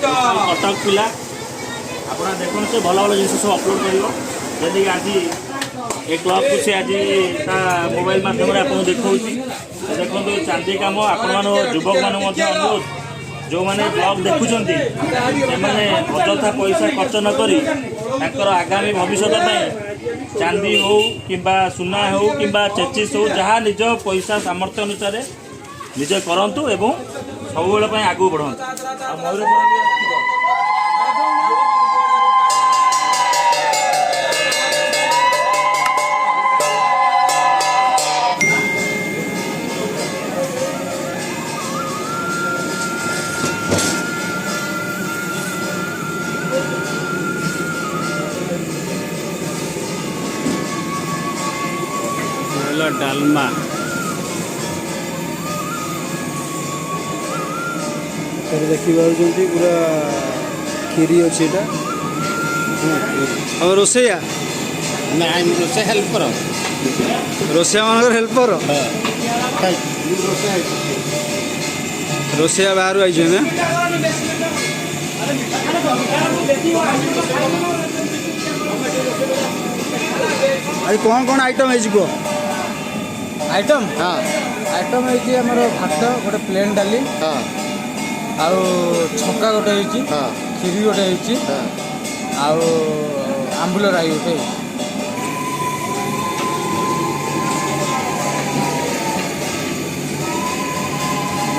कटक पिला आप देखो से भल भल जिन सब अपलोड कर जैसे आज ए क्लब को से आज मोबाइल मध्यम आपको देखा देखो चांदी कम आपण युवक मान अनुरोध जो मैंने ब्लॉग देखुं से अଯଥା पैसा खर्च नक आगामी भविष्य चांदी हो कि सुना हो कि चेचिस हो जहाँ निज पैसा सामर्थ्य अनुसार निजे करतु एवं सब आगू बढ़ु। डालमा देखी पूरा खीरी अच्छे और रोसैया रोसे हेल्पर रोसैया मान हेल्पर रोसैया बाहर आई ना आज कौन आइटम है आइटम हाँ आइटम है आमर भात गोटे प्लेन डाली हाँ आउ छक्का गोटे हाँ खीरी गोटे आउ आंबुल राई गोटे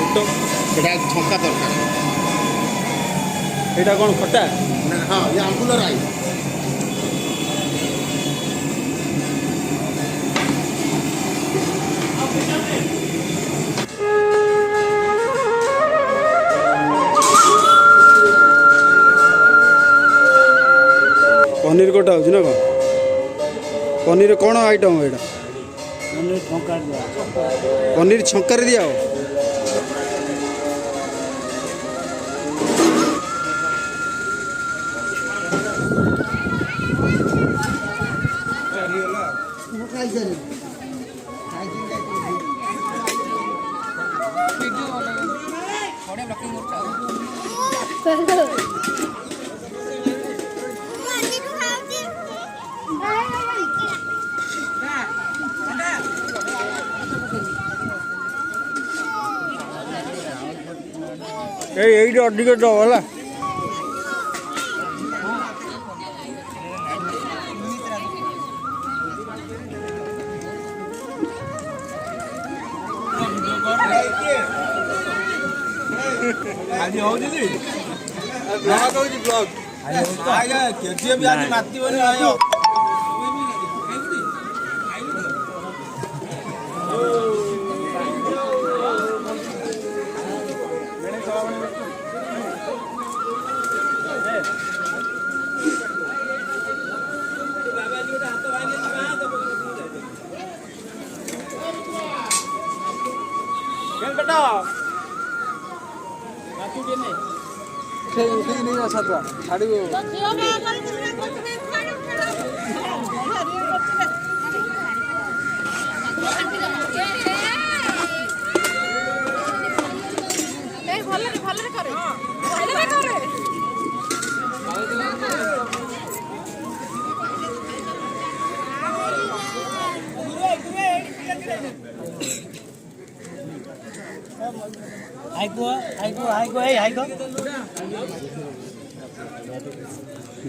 छक्का दरकार यहाँ कौन खटा हाँ ये आंबुल राई पनीर कोटा हो ना कौन पनीर कौन आइटम है पनीर छंका दिया हो यही अधिक दबला आज हो दीदी ब्लॉग हो ब्लॉग आगे केजीएफ भी आज माती बनी आयो नहीं अच्छा था साड़ी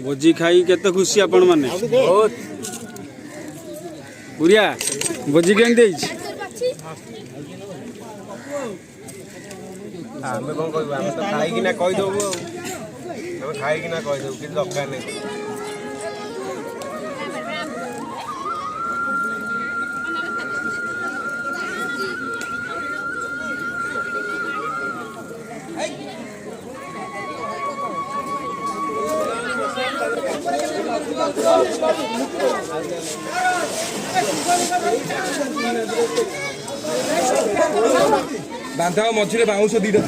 भोजी खाई केते खुशी आपण माने बहुत बुढ़िया भोजी केन देई आमे कोन कहबा हम तो खाई कि ना कहि देबो हम खाई कि ना कहि देबो कि दरकार नै बांधा मझे बाउंश दीटा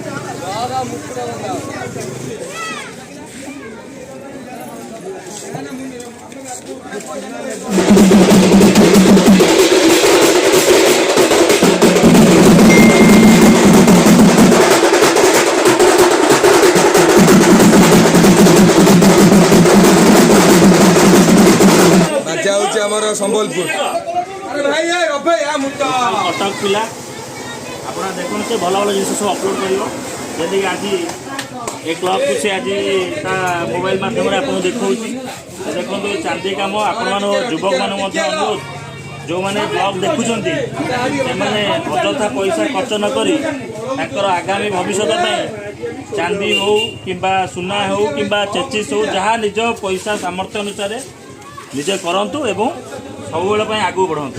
आमर संबलपुर अरे भाई ये रफे या मुट्टा कटक पिला आप देखो से भल भल जिन सब अपलोड कर जैसे आज ए क्लब को से आज मोबाइल मध्यम आपको देखा देखो चांदी कम आपण युवक मान अनुरोध जो मैंने ब्लॉग देखुं से अजथा पैसा खर्च नक आगामी भविष्य चांदी हो कि सुना हो कि चेचिस हो जहाँ निज पैसा सामर्थ्य अनुसार निजे करतु एवं सब आगू बढ़ंतु।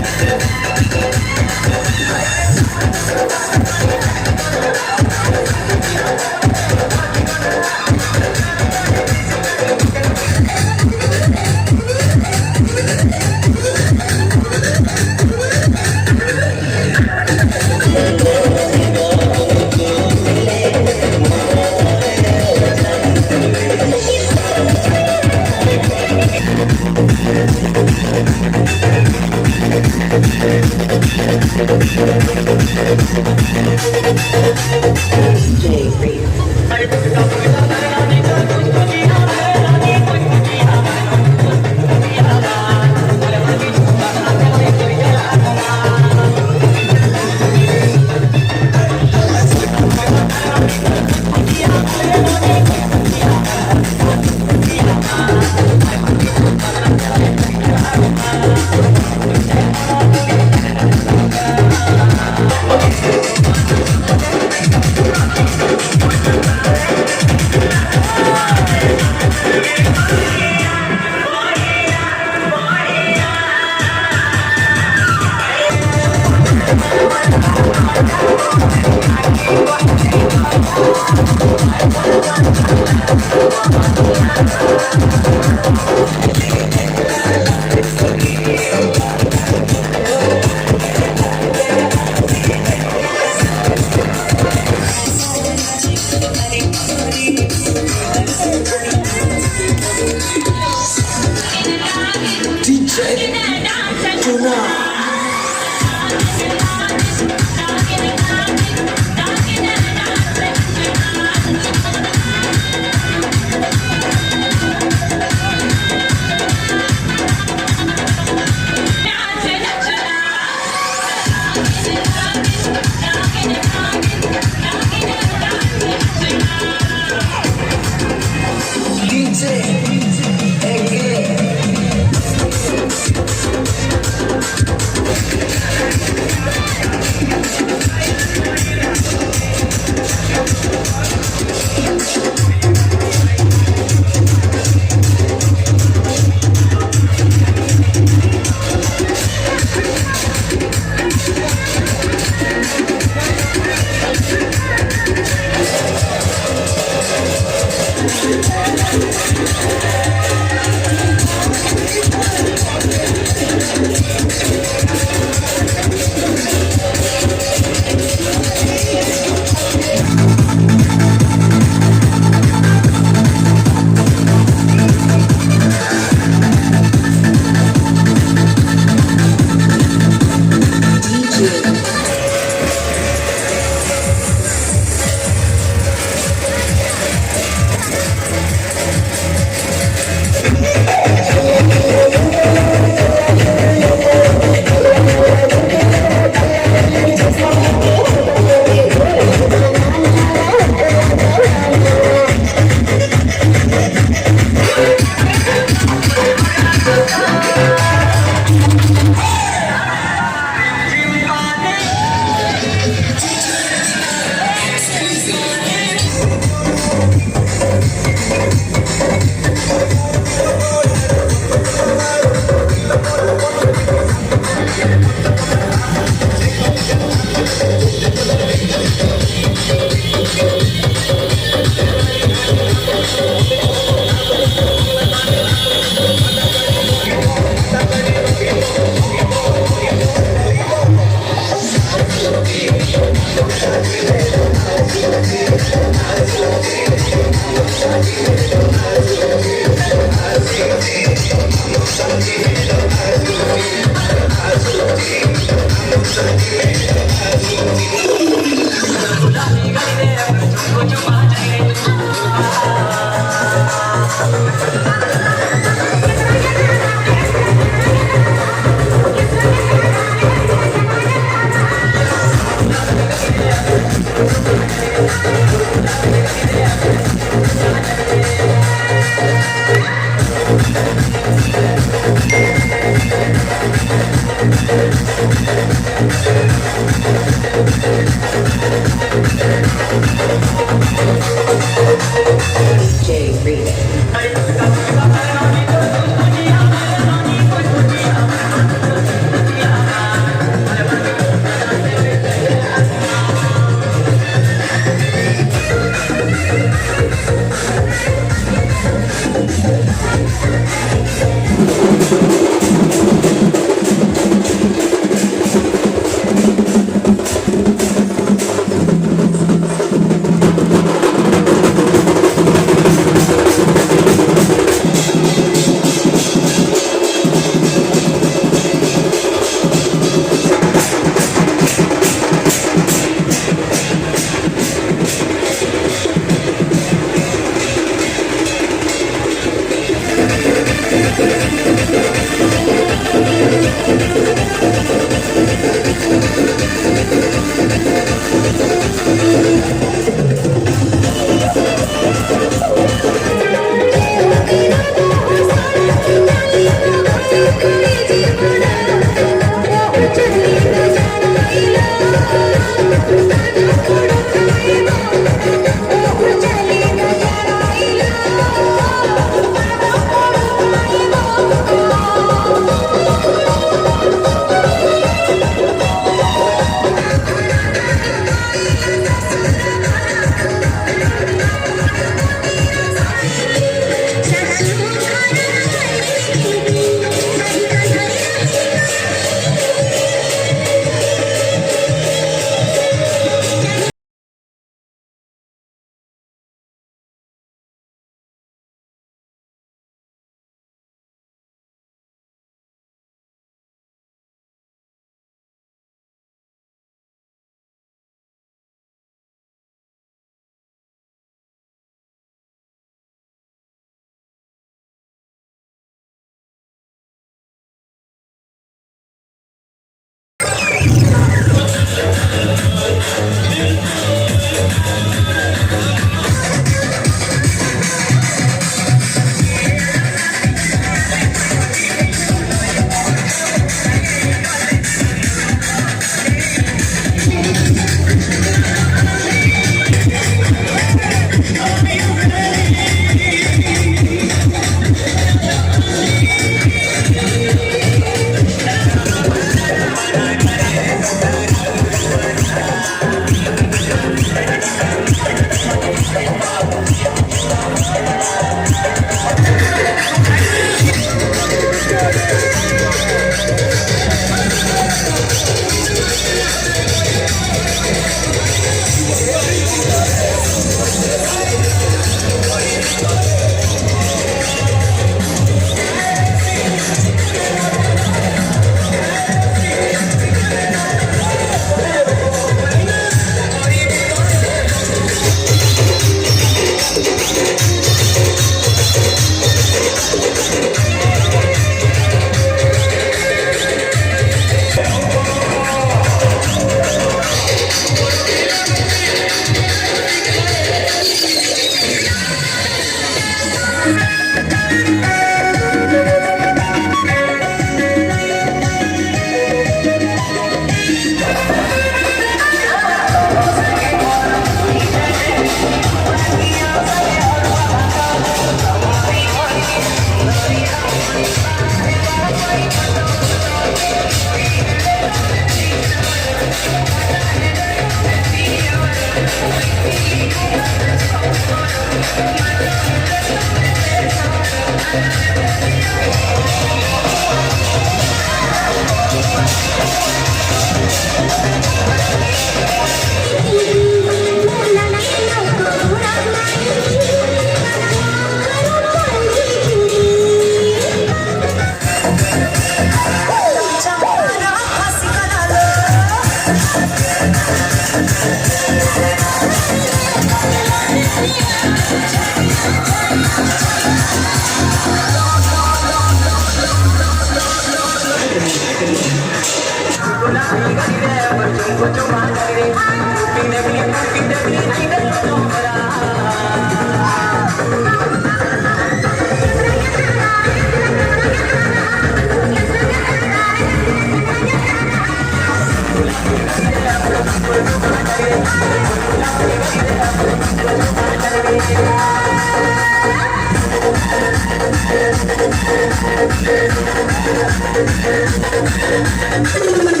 Thank you.